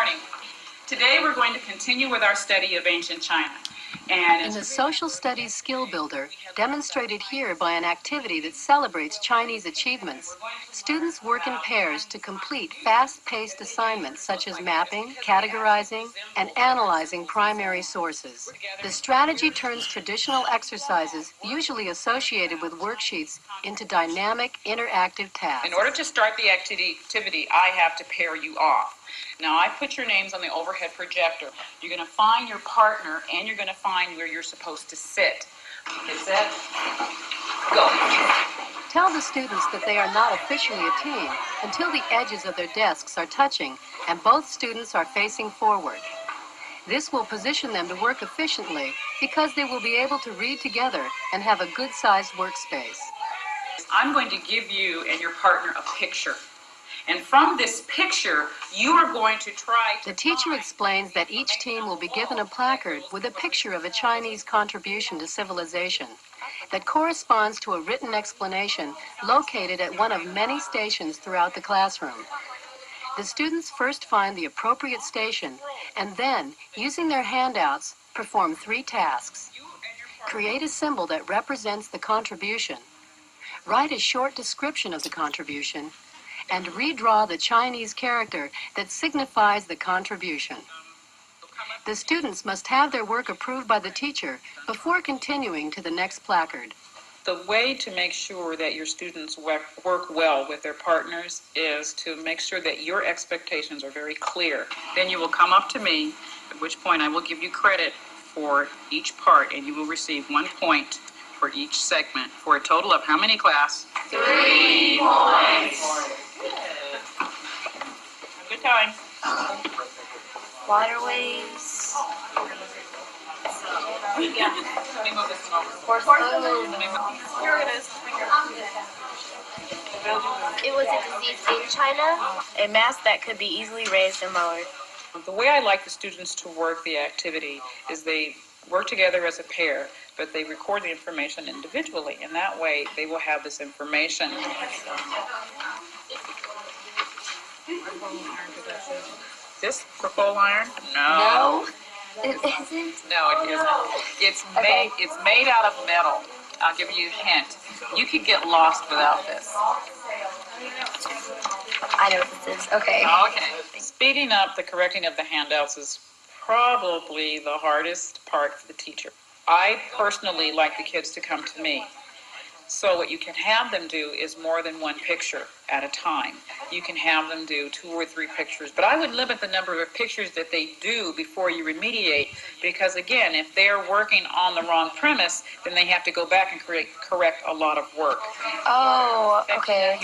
morning. Today we're going to continue with our study of ancient China. And in the Social Studies Skill Builder, demonstrated here by an activity that celebrates Chinese achievements, students work in pairs to complete fast-paced assignments such as mapping, categorizing, and analyzing primary sources. The strategy turns traditional exercises, usually associated with worksheets, into dynamic, interactive tasks. in order to start the activity, I have to pair you off. Now, I put your names on the overhead projector. You're going to find your partner, and you're going to find where you're supposed to sit. Okay, set, go. Tell the students that they are not officially a team until the edges of their desks are touching and both students are facing forward. This will position them to work efficiently because they will be able to read together and have a good-sized workspace. I'm going to give you and your partner a picture. And from this picture, you are going to try to... The teacher explains that each team will be given a placard with a picture of a Chinese contribution to civilization that corresponds to a written explanation located at one of many stations throughout the classroom. The students first find the appropriate station and then, using their handouts, perform 3 tasks. Create a symbol that represents the contribution, write a short description of the contribution, and redraw the Chinese character that signifies the contribution. The students must have their work approved by the teacher before continuing to the next placard. The way to make sure that your students work well with their partners is to make sure that your expectations are very clear. Then you will come up to me, at which point I will give you credit for each part, and you will receive 1 point for each segment, for a total of how many, class? 3 points. Have a good time. Waterways. Let me move this one over. Horse food. Here it is. It was a disease in China. A mass that could be easily raised and lowered. The way I like the students to work the activity is they work together as a pair, but they record the information individually, and that way they will have this information. This pole iron? No. It isn't? No, it isn't. It's made out of metal. I'll give you a hint. You could get lost without this. I know what this is. Okay. Okay. Speeding up the correcting of the handouts is probably the hardest part for the teacher. I personally like the kids to come to me. So what you can have them do is more than 1 picture at a time. You can have them do 2 or 3 pictures, but I would limit the number of pictures that they do before you remediate, because again, if they're working on the wrong premise, then they have to go back and correct a lot of work. Oh, okay.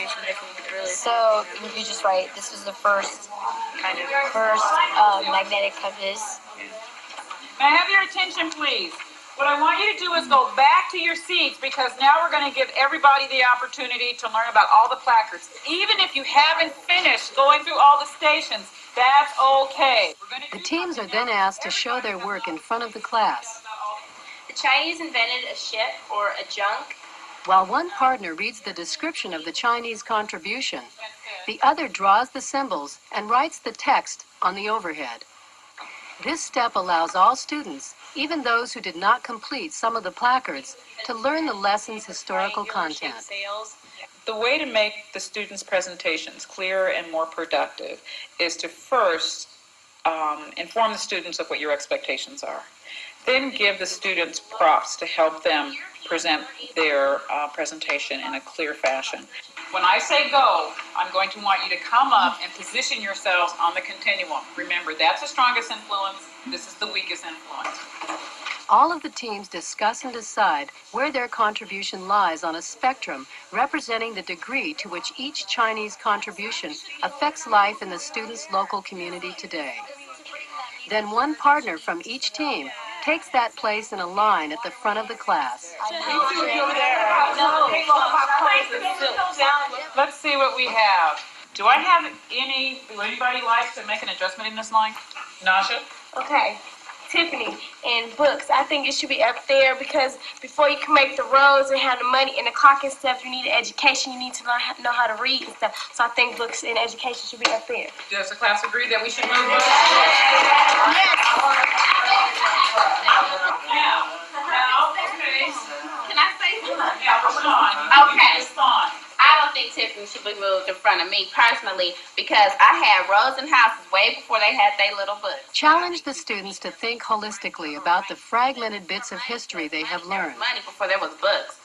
So would you just write, this is the first magnetic compass. May I have your attention, please? What I want you to do is go back to your seats, because now we're going to give everybody the opportunity to learn about all the placards. Even if you haven't finished going through all the stations, that's okay. The teams are then asked to show their work in front of the class. The Chinese invented a ship or a junk. While one partner reads the description of the Chinese contribution, the other draws the symbols and writes the text on the overhead. This step allows all students, even those who did not complete some of the placards, to learn the lesson's historical content. The way to make the students' presentations clearer and more productive is to first inform the students of what your expectations are. Then give the students props to help them present their presentation in a clear fashion. When I say go, I'm going to want you to come up and position yourselves on the continuum. Remember, that's the strongest influence. This is the weakest influence. All of the teams discuss and decide where their contribution lies on a spectrum representing the degree to which each Chinese contribution affects life in the students' local community today. Then one partner from each team takes that place in a line at the front of the class. Let's see what we have. Do I have would anybody like to make an adjustment in this line? Nasha? Okay. Tiffany and books. I think it should be up there because before you can make the roads and have the money and the clock and stuff, you need an education. You need to know how to read and stuff. So I think books and education should be up there. Does the class agree that we should move books? Can I say something? Yeah, respond. Okay. Respond. I don't think Tiffany should be moved in front of me personally because I had rows and houses way before they had their little books. Challenge the students to think holistically about the fragmented bits of history they have learned. Money before there was books.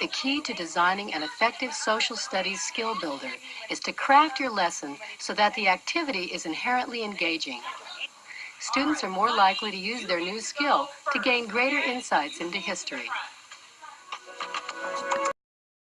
The key to designing an effective social studies skill builder is to craft your lesson so that the activity is inherently engaging. Students are more likely to use their new skill to gain greater insights into history.